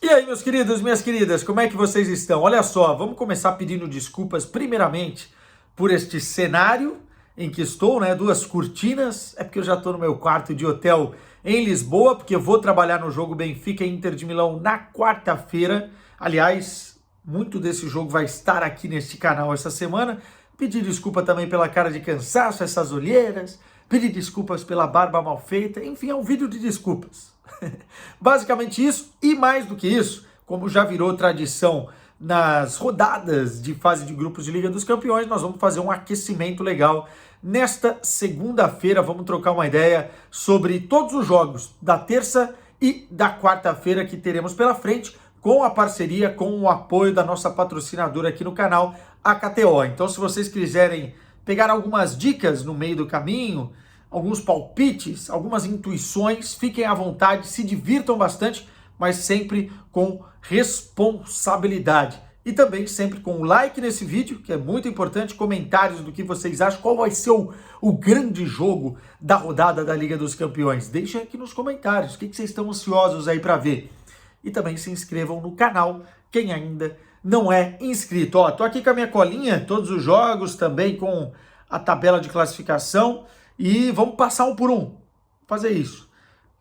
E aí, meus queridos, minhas queridas, como é que vocês estão? Olha só, vamos começar pedindo desculpas, primeiramente, por este cenário em que estou, né? Duas cortinas, é porque eu já estou no meu quarto de hotel em Lisboa, porque eu vou trabalhar no jogo Benfica e Inter de Milão na quarta-feira. Aliás, muito desse jogo vai estar aqui neste canal essa semana. Pedir desculpa também pela cara de cansaço, essas olheiras, pedir desculpas pela barba mal feita, enfim, é um vídeo de desculpas. Basicamente isso, e mais do que isso, como já virou tradição nas rodadas de fase de grupos de Liga dos Campeões, nós vamos fazer um aquecimento legal. Nesta segunda-feira, vamos trocar uma ideia sobre todos os jogos da terça e da quarta-feira que teremos pela frente, com a parceria, com o apoio da nossa patrocinadora aqui no canal, a KTO. Então, se vocês quiserem pegar algumas dicas no meio do caminho, alguns palpites, algumas intuições, fiquem à vontade, se divirtam bastante, mas sempre com responsabilidade. E também sempre com o like nesse vídeo, que é muito importante, comentários do que vocês acham, qual vai ser o grande jogo da rodada da Liga dos Campeões. Deixem aqui nos comentários o que vocês estão ansiosos aí para ver. E também se inscrevam no canal, quem ainda não é inscrito. Ó, tô aqui com a minha colinha, todos os jogos, também com a tabela de classificação. E vamos passar um por um, fazer isso.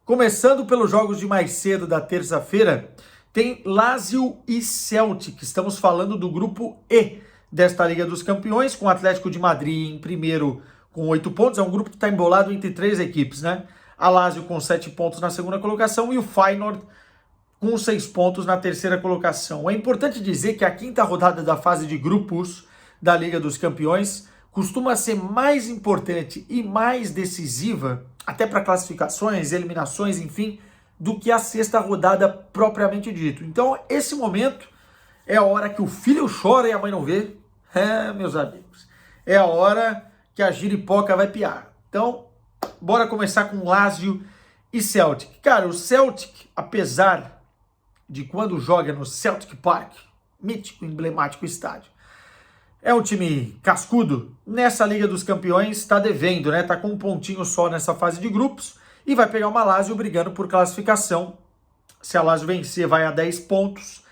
Começando pelos jogos de mais cedo da terça-feira, tem Lazio e Celtic. Estamos falando do grupo E desta Liga dos Campeões, com o Atlético de Madrid em primeiro com 8 pontos. É um grupo que está embolado entre 3 equipes, né? A Lazio com 7 pontos na segunda colocação e o Feyenoord com 6 pontos na terceira colocação. É importante dizer que a quinta rodada da fase de grupos da Liga dos Campeões costuma ser mais importante e mais decisiva, até para classificações, eliminações, enfim, do que a sexta rodada propriamente dito. Então, esse momento é a hora que o filho chora e a mãe não vê. É, meus amigos, é a hora que a giripoca vai piar. Então, bora começar com Lazio e Celtic. Cara, o Celtic, apesar de quando joga no Celtic Park, mítico, emblemático estádio, é um time cascudo, nessa Liga dos Campeões está devendo, né? Tá com um pontinho só nessa fase de grupos e vai pegar uma Lazio brigando por classificação. Se a Lazio vencer, vai a 10 pontos,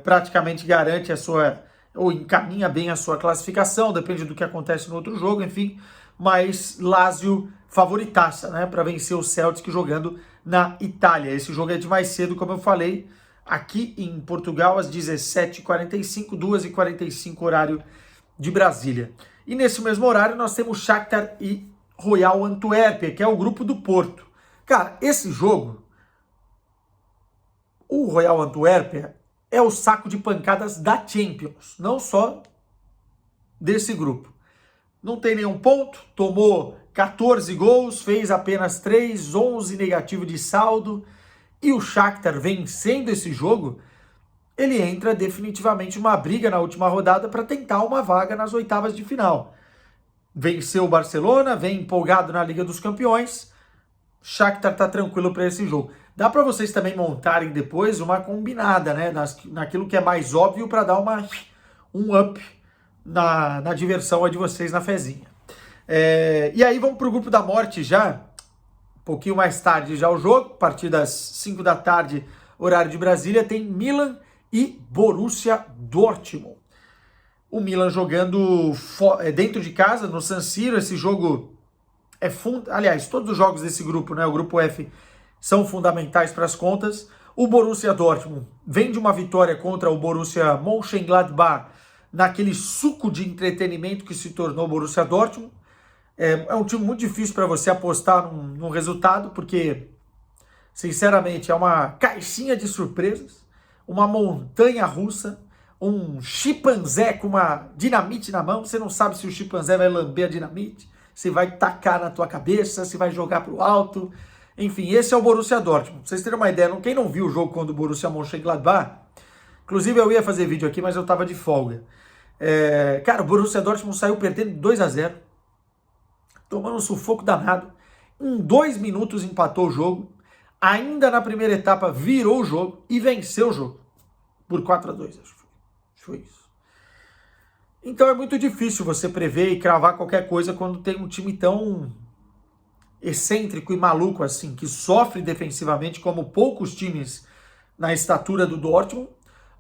praticamente garante a sua, ou encaminha bem a sua classificação, depende do que acontece no outro jogo, enfim. Mas Lazio favoritaça, né? Para vencer o Celtic jogando na Itália. Esse jogo é de mais cedo, como eu falei, aqui em Portugal, às 17h45, 2h45, horário de Brasília. E nesse mesmo horário nós temos Shakhtar e Royal Antuérpia, que é o grupo do Porto. Cara, esse jogo, o Royal Antuérpia é o saco de pancadas da Champions, não só desse grupo. Não tem nenhum ponto, tomou 14 gols, fez apenas 3, 11 negativo de saldo. E o Shakhtar vencendo esse jogo, ele entra definitivamente numa briga na última rodada para tentar uma vaga nas oitavas de final. Venceu o Barcelona, vem empolgado na Liga dos Campeões. Shakhtar tá tranquilo para esse jogo. Dá para vocês também montarem depois uma combinada, né? Naquilo que é mais óbvio para dar um up na diversão de vocês na fezinha. E aí vamos para o grupo da morte já. Um pouquinho mais tarde já o jogo, a partir das 5 da tarde, horário de Brasília, tem Milan e Borussia Dortmund. O Milan jogando dentro de casa, no San Siro. Esse jogo é aliás, todos os jogos desse grupo, né, o grupo F, são fundamentais para as contas. O Borussia Dortmund vem de uma vitória contra o Borussia Mönchengladbach, naquele suco de entretenimento que se tornou o Borussia Dortmund. É um time muito difícil para você apostar num resultado, porque, sinceramente, é uma caixinha de surpresas, uma montanha russa, um chimpanzé com uma dinamite na mão. Você não sabe se o chimpanzé vai lamber a dinamite, se vai tacar na tua cabeça, se vai jogar para o alto. Enfim, esse é o Borussia Dortmund. Pra vocês terem uma ideia, quem não viu o jogo quando o Borussia Mönchengladbach, inclusive eu ia fazer vídeo aqui, mas eu estava de folga. Cara, o Borussia Dortmund saiu perdendo 2-0. Tomando um sufoco danado. Em 2 minutos empatou o jogo. Ainda na primeira etapa virou o jogo e venceu o jogo. Por 4-2, acho que foi isso. Então é muito difícil você prever e cravar qualquer coisa quando tem um time tão excêntrico e maluco assim, que sofre defensivamente como poucos times na estatura do Dortmund,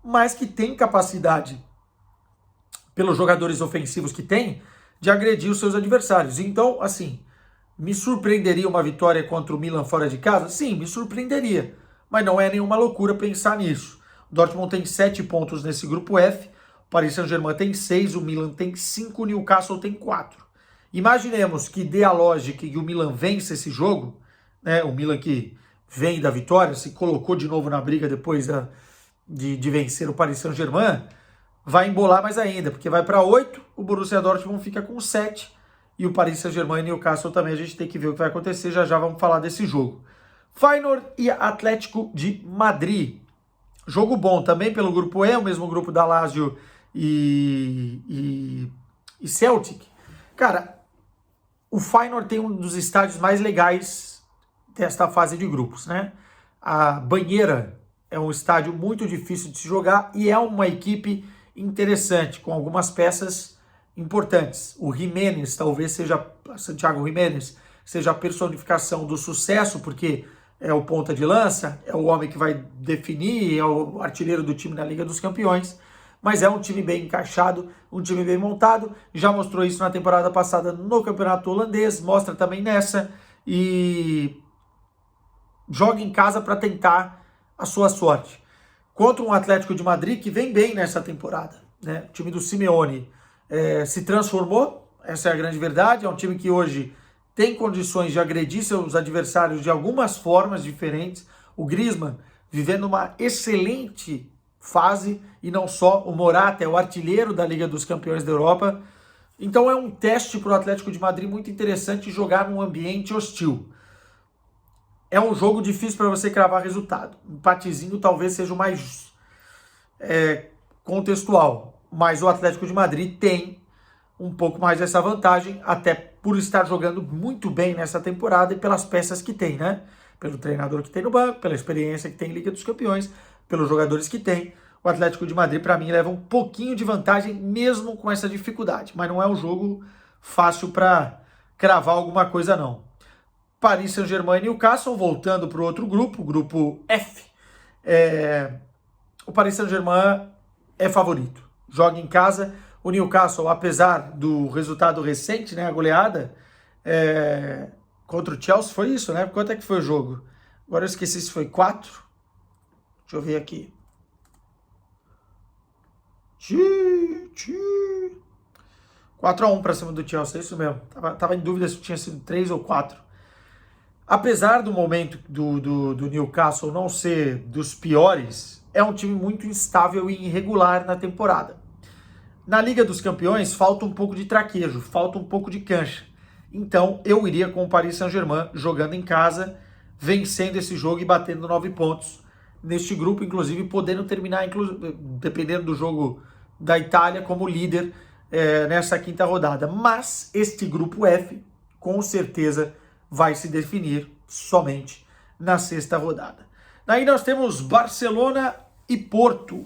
mas que tem capacidade, pelos jogadores ofensivos que tem, de agredir os seus adversários. Então, assim, me surpreenderia uma vitória contra o Milan fora de casa? Sim, me surpreenderia, mas não é nenhuma loucura pensar nisso. O Dortmund tem 7 pontos nesse grupo F, o Paris Saint-Germain tem 6, o Milan tem 5, o Newcastle tem 4. Imaginemos que dê a lógica e o Milan vence esse jogo, né? O Milan que vem da vitória, se colocou de novo na briga depois de vencer o Paris Saint-Germain, vai embolar mais ainda, porque vai para 8, o Borussia Dortmund fica com 7, e o Paris Saint-Germain e Newcastle também, a gente tem que ver o que vai acontecer, já já vamos falar desse jogo. Feyenoord e Atlético de Madrid. Jogo bom também pelo grupo E, o mesmo grupo da Lazio e Celtic. Cara, o Feyenoord tem um dos estádios mais legais desta fase de grupos, né? A Banheira é um estádio muito difícil de se jogar e é uma equipe interessante, com algumas peças importantes. O Jiménez, talvez seja, Santiago Jiménez, seja a personificação do sucesso, porque é o ponta de lança, é o homem que vai definir, é o artilheiro do time na Liga dos Campeões, mas é um time bem encaixado, um time bem montado, já mostrou isso na temporada passada no campeonato holandês, mostra também nessa, e joga em casa para tentar a sua sorte. Contra um Atlético de Madrid que vem bem nessa temporada, né? O time do Simeone se transformou, essa é a grande verdade, é um time que hoje tem condições de agredir seus adversários de algumas formas diferentes. O Griezmann vivendo uma excelente fase, e não só, o Morata é o artilheiro da Liga dos Campeões da Europa. Então é um teste para o Atlético de Madrid muito interessante jogar num ambiente hostil. É um jogo difícil para você cravar resultado. Um empatezinho talvez seja o mais contextual, mas o Atlético de Madrid tem um pouco mais dessa vantagem, até por estar jogando muito bem nessa temporada e pelas peças que tem, né? Pelo treinador que tem no banco, pela experiência que tem em Liga dos Campeões, pelos jogadores que tem. O Atlético de Madrid, para mim, leva um pouquinho de vantagem, mesmo com essa dificuldade. Mas não é um jogo fácil para cravar alguma coisa, não. Paris Saint-Germain e Newcastle, voltando para o outro grupo, o grupo F. O Paris Saint-Germain é favorito. Joga em casa. O Newcastle, apesar do resultado recente, né, a goleada contra o Chelsea, foi isso, né? Quanto é que foi o jogo? Agora eu esqueci se foi 4. Deixa eu ver aqui. 4-1 para cima do Chelsea, é isso mesmo. Tava em dúvida se tinha sido 3 ou 4. Apesar do momento do Newcastle não ser dos piores, é um time muito instável e irregular na temporada. Na Liga dos Campeões, falta um pouco de traquejo, falta um pouco de cancha. Então, eu iria com o Paris Saint-Germain jogando em casa, vencendo esse jogo e batendo 9 pontos neste grupo, inclusive podendo terminar, dependendo do jogo da Itália, como líder nessa quinta rodada. Mas este grupo F, com certeza, vai se definir somente na sexta rodada. Daí nós temos Barcelona e Porto.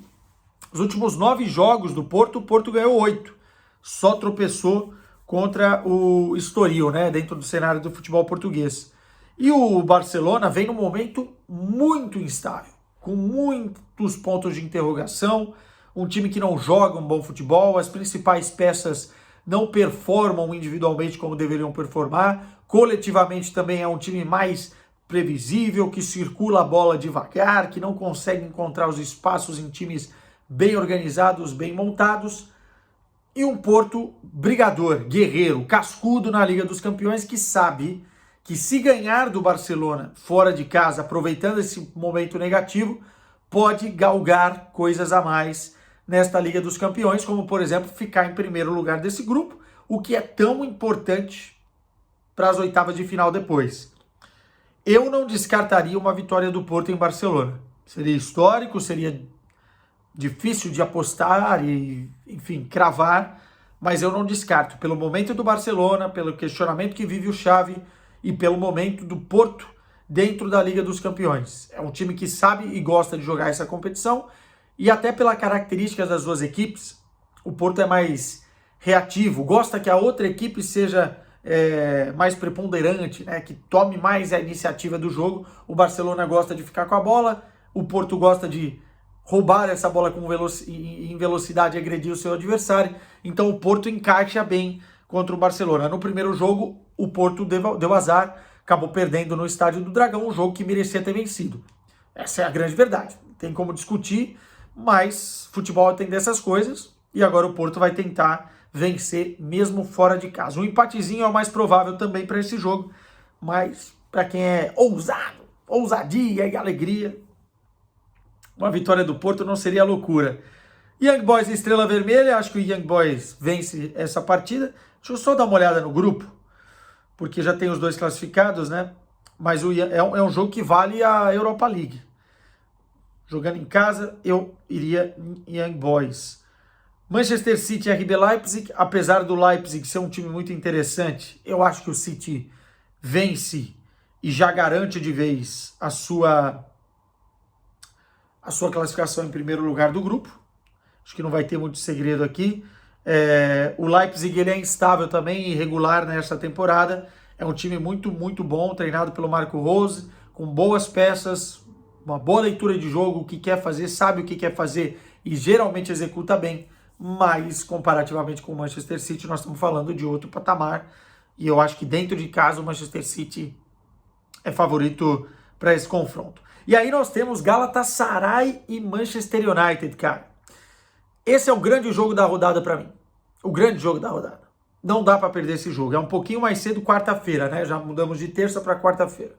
Os últimos 9 jogos do Porto, o Porto ganhou 8. Só tropeçou contra o Estoril, né, dentro do cenário do futebol português. E o Barcelona vem num momento muito instável, com muitos pontos de interrogação, um time que não joga um bom futebol, as principais peças não performam individualmente como deveriam performar, coletivamente também é um time mais previsível, que circula a bola devagar, que não consegue encontrar os espaços em times bem organizados, bem montados, e um Porto brigador, guerreiro, cascudo na Liga dos Campeões, que sabe que se ganhar do Barcelona fora de casa, aproveitando esse momento negativo, pode galgar coisas a mais nesta Liga dos Campeões, como, por exemplo, ficar em primeiro lugar desse grupo, o que é tão importante para as oitavas de final depois. Eu não descartaria uma vitória do Porto em Barcelona. Seria histórico, seria difícil de apostar e, enfim, cravar, mas eu não descarto. Pelo momento do Barcelona, pelo questionamento que vive o Xavi e pelo momento do Porto dentro da Liga dos Campeões. É um time que sabe e gosta de jogar essa competição e até pela característica das duas equipes, o Porto é mais reativo, gosta que a outra equipe seja mais preponderante, né, que tome mais a iniciativa do jogo. O Barcelona gosta de ficar com a bola, O Porto gosta de roubar essa bola em velocidade e agredir o seu adversário. Então o Porto encaixa bem contra o Barcelona. No primeiro jogo, o Porto deu azar, acabou perdendo no Estádio do Dragão, um jogo que merecia ter vencido. Essa é a grande verdade. Não tem como discutir, mas futebol tem dessas coisas e agora o Porto vai tentar vencer mesmo fora de casa. Um empatezinho é o mais provável também para esse jogo, mas para quem é ousado, ousadia e alegria, uma vitória do Porto não seria loucura. Young Boys e Estrela Vermelha, acho que o Young Boys vence essa partida. Deixa eu só dar uma olhada no grupo, porque já tem os dois classificados, né? Mas é um jogo que vale a Europa League. Jogando em casa, eu iria em Young Boys. Manchester City e RB Leipzig, apesar do Leipzig ser um time muito interessante, eu acho que o City vence e já garante de vez a sua classificação em primeiro lugar do grupo. Acho que não vai ter muito segredo aqui. O Leipzig ele é instável também, irregular nessa temporada. É um time muito, muito bom, treinado pelo Marco Rose, com boas peças, uma boa leitura de jogo, o que quer fazer, sabe o que quer fazer e geralmente executa bem. Mas, comparativamente com o Manchester City, nós estamos falando de outro patamar. E eu acho que dentro de casa o Manchester City é favorito para esse confronto. E aí nós temos Galatasaray e Manchester United, cara. Esse é o grande jogo da rodada para mim. O grande jogo da rodada. Não dá para perder esse jogo. É um pouquinho mais cedo, quarta-feira, né? Já mudamos de terça para quarta-feira.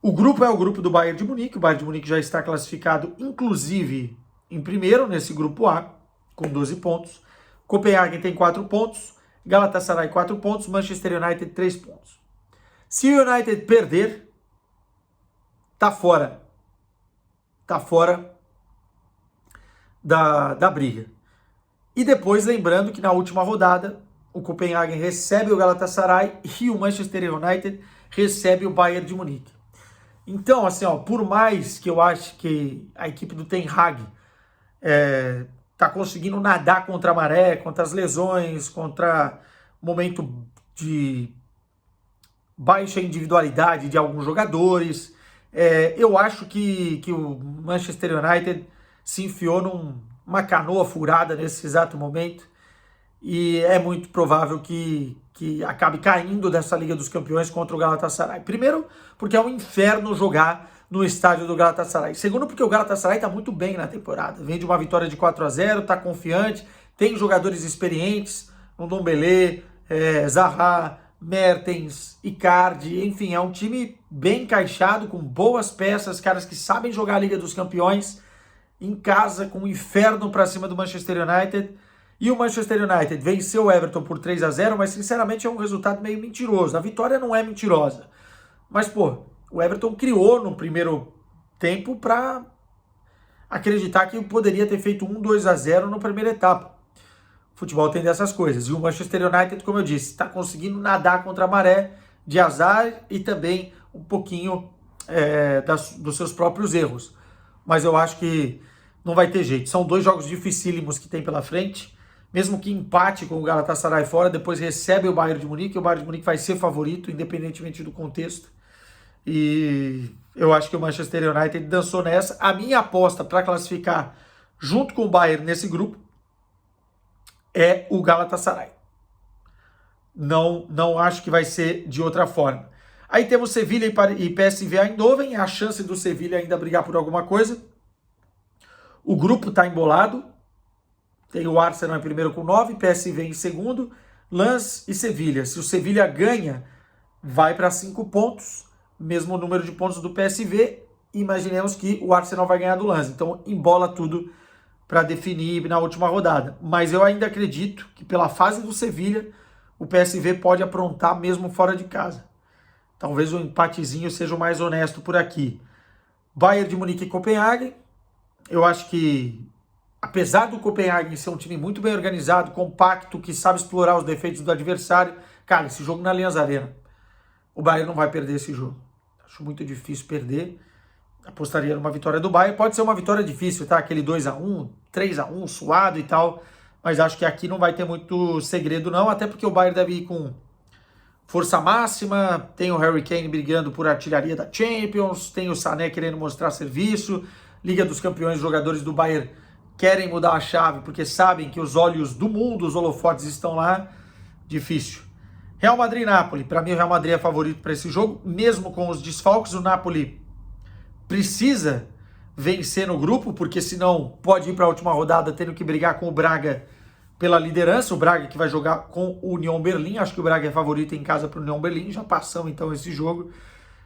O grupo é o grupo do Bayern de Munique. O Bayern de Munique já está classificado, inclusive, em primeiro nesse grupo A, com 12 pontos. Copenhague tem 4 pontos. Galatasaray 4 pontos. Manchester United 3 pontos. Se o United perder, tá fora. Tá fora da briga. E depois, lembrando que na última rodada, o Copenhagen recebe o Galatasaray e o Manchester United recebe o Bayern de Munique. Então, assim, ó, por mais que eu ache que a equipe do Ten Hag tá conseguindo nadar contra a maré, contra as lesões, contra o momento de baixa individualidade de alguns jogadores, eu acho que o Manchester United se enfiou numa canoa furada nesse exato momento e é muito provável que acabe caindo dessa Liga dos Campeões contra o Galatasaray. Primeiro, porque é um inferno jogar no estádio do Galatasaray. Segundo, porque o Galatasaray está muito bem na temporada. Vem de uma vitória de 4-0, está confiante, tem jogadores experientes, Ndombele, Zaha, Mertens, Icardi, enfim, é um time bem encaixado, com boas peças, caras que sabem jogar a Liga dos Campeões, em casa, com um inferno para cima do Manchester United. E o Manchester United venceu o Everton por 3-0, mas sinceramente é um resultado meio mentiroso. A vitória não é mentirosa. Mas, pô, o Everton criou no primeiro tempo para acreditar que poderia ter feito 1-2-0 na primeira etapa. O futebol tem dessas coisas. E o Manchester United, como eu disse, está conseguindo nadar contra a maré de azar e também um pouquinho dos seus próprios erros. Mas eu acho que não vai ter jeito. São 2 jogos dificílimos que tem pela frente. Mesmo que empate com o Galatasaray fora, depois recebe o Bayern de Munique. O Bayern de Munique vai ser favorito, independentemente do contexto. E eu acho que o Manchester United dançou nessa. A minha aposta para classificar junto com o Bayern nesse grupo é o Galatasaray. Não acho que vai ser de outra forma. Aí temos Sevilha e PSV Eindhoven, a chance do Sevilha ainda brigar por alguma coisa. O grupo está embolado. Tem o Arsenal em primeiro com 9, PSV em segundo, Lens e Sevilha. Se o Sevilha ganha, vai para 5 pontos, mesmo número de pontos do PSV. Imaginemos que o Arsenal vai ganhar do Lens. Então embola tudo para definir na última rodada. Mas eu ainda acredito que pela fase do Sevilha, o PSV pode aprontar mesmo fora de casa. Talvez o empatezinho seja o mais honesto por aqui. Bayern de Munique e Copenhague. Eu acho que, apesar do Copenhague ser um time muito bem organizado, compacto, que sabe explorar os defeitos do adversário, cara, esse jogo na Allianz Arena, o Bayern não vai perder esse jogo. Acho muito difícil perder. Apostaria numa vitória do Bayern. Pode ser uma vitória difícil, tá? Aquele 2-1, 3-1, suado e tal. Mas acho que aqui não vai ter muito segredo, não. Até porque o Bayern deve ir com força máxima, tem o Harry Kane brigando por artilharia da Champions, tem o Sané querendo mostrar serviço, Liga dos Campeões, jogadores do Bayern querem mudar a chave porque sabem que os olhos do mundo, os holofotes estão lá, difícil. Real Madrid e Napoli, para mim o Real Madrid é favorito para esse jogo, mesmo com os desfalques, o Napoli precisa vencer no grupo, porque senão pode ir para a última rodada tendo que brigar com o Braga pela liderança, o Braga que vai jogar com o União Berlim, acho que o Braga é favorito em casa para o União Berlim, já passamos então esse jogo,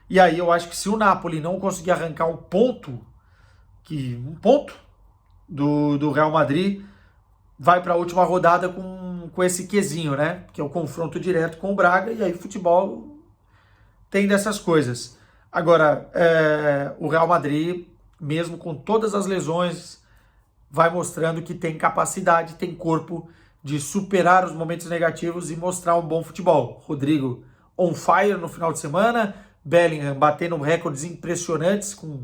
e aí eu acho que se o Napoli não conseguir arrancar um ponto do Real Madrid, vai para a última rodada com esse quesinho, né, que é o confronto direto com o Braga, e aí futebol tem dessas coisas. Agora, o Real Madrid, mesmo com todas as lesões, vai mostrando que tem capacidade, tem corpo de superar os momentos negativos e mostrar um bom futebol. Rodrigo on fire no final de semana, Bellingham batendo recordes impressionantes com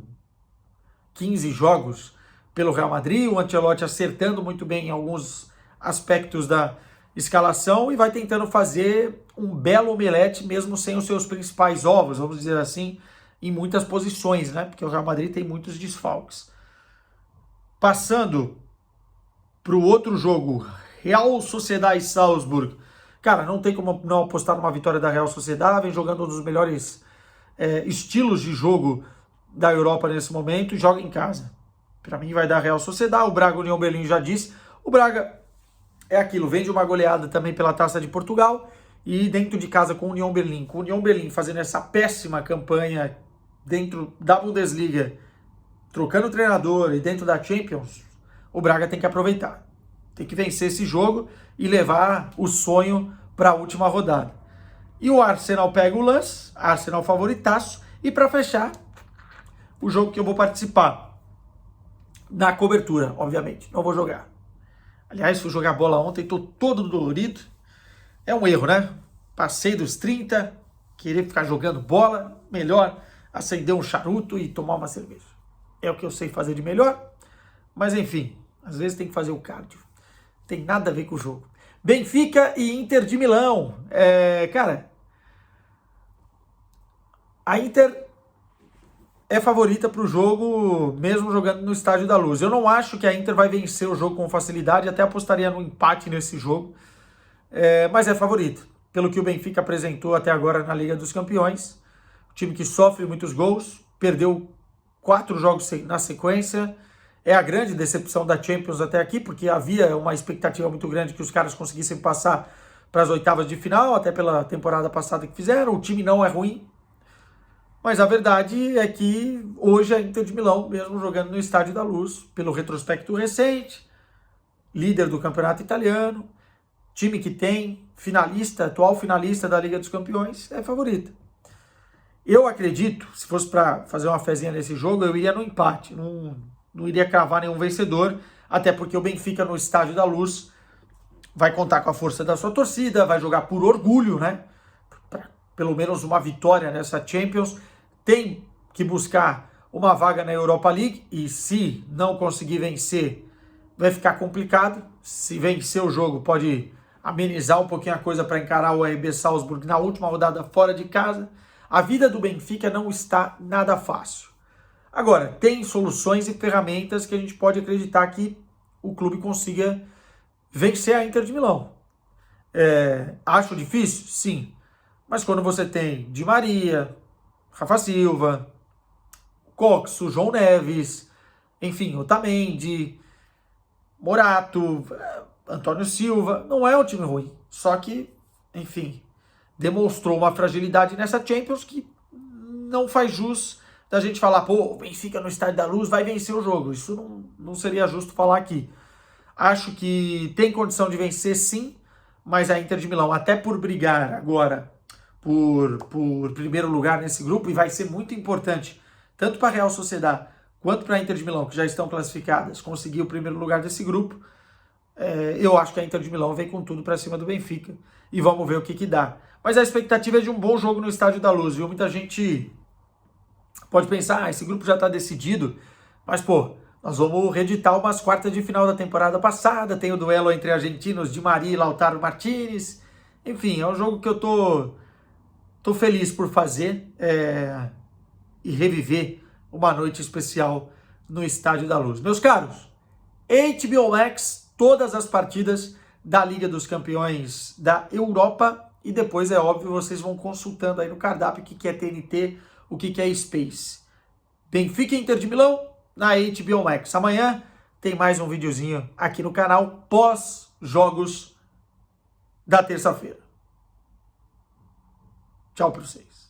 15 jogos pelo Real Madrid, o Ancelotti acertando muito bem em alguns aspectos da escalação e vai tentando fazer um belo omelete mesmo sem os seus principais ovos, vamos dizer assim, em muitas posições, né? Porque o Real Madrid tem muitos desfalques. Passando para o outro jogo, Real Sociedade e Salzburg. Cara, não tem como não apostar numa vitória da Real Sociedade, vem jogando um dos melhores estilos de jogo da Europa nesse momento e joga em casa. Para mim vai dar Real Sociedade, o Braga, União Berlim já disse. O Braga é aquilo, vem de uma goleada também pela Taça de Portugal e dentro de casa com o União Berlim. Com o União Berlim fazendo essa péssima campanha dentro da Bundesliga, trocando o treinador e dentro da Champions, o Braga tem que aproveitar. Tem que vencer esse jogo e levar o sonho para a última rodada. E o Arsenal pega o Lens, Arsenal favoritaço. E para fechar, o jogo que eu vou participar na cobertura, obviamente. Não vou jogar. Aliás, fui jogar bola ontem, estou todo dolorido. É um erro, né? Passei dos 30, querer ficar jogando bola, melhor acender um charuto e tomar uma cerveja. É o que eu sei fazer de melhor, mas enfim, às vezes tem que fazer o cardio. Tem nada a ver com o jogo. Benfica e Inter de Milão. Cara, a Inter é favorita para o jogo, mesmo jogando no Estádio da Luz. Eu não acho que a Inter vai vencer o jogo com facilidade, até apostaria no empate nesse jogo, mas é favorito. Pelo que o Benfica apresentou até agora na Liga dos Campeões, time que sofre muitos gols, perdeu 4 jogos na sequência, é a grande decepção da Champions até aqui, porque havia uma expectativa muito grande que os caras conseguissem passar para as oitavas de final, até pela temporada passada que fizeram, o time não é ruim, mas a verdade é que hoje a Inter de Milão, mesmo jogando no Estádio da Luz, pelo retrospecto recente, líder do campeonato italiano, time que tem finalista, atual finalista da Liga dos Campeões, é favorita. Eu acredito, se fosse para fazer uma fezinha nesse jogo, eu iria no empate, não iria cravar nenhum vencedor, até porque o Benfica no Estádio da Luz vai contar com a força da sua torcida, vai jogar por orgulho, né? Pra pelo menos uma vitória nessa Champions, tem que buscar uma vaga na Europa League e se não conseguir vencer, vai ficar complicado. Se vencer o jogo, pode amenizar um pouquinho a coisa para encarar o RB Salzburg na última rodada fora de casa. A vida do Benfica não está nada fácil. Agora, tem soluções e ferramentas que a gente pode acreditar que o clube consiga vencer a Inter de Milão. Acho difícil? Sim. Mas quando você tem Di Maria, Rafa Silva, Cox, o João Neves, enfim, Otamendi, Morato, Antônio Silva, não é um time ruim. Só que, enfim, demonstrou uma fragilidade nessa Champions que não faz jus da gente falar, pô, o Benfica no Estádio da Luz vai vencer o jogo. Isso não seria justo falar aqui. Acho que tem condição de vencer sim, mas a Inter de Milão, até por brigar agora por primeiro lugar nesse grupo, e vai ser muito importante, tanto para a Real Sociedade quanto para a Inter de Milão, que já estão classificadas, conseguir o primeiro lugar desse grupo, eu acho que a Inter de Milão vem com tudo para cima do Benfica, e vamos ver o que dá. Mas a expectativa é de um bom jogo no Estádio da Luz, viu? Muita gente pode pensar, esse grupo já está decidido, mas, pô, nós vamos reeditar umas quartas de final da temporada passada, tem o duelo entre argentinos Di Maria e Lautaro Martinez, enfim, é um jogo que eu tô Tô feliz por fazer e reviver uma noite especial no Estádio da Luz. Meus caros, HBO Max, todas as partidas da Liga dos Campeões da Europa, e depois, é óbvio, vocês vão consultando aí no cardápio o que é TNT, o que é Space. Benfica e Inter de Milão na HBO Max. Amanhã tem mais um videozinho aqui no canal pós-jogos da terça-feira. Tchau para vocês.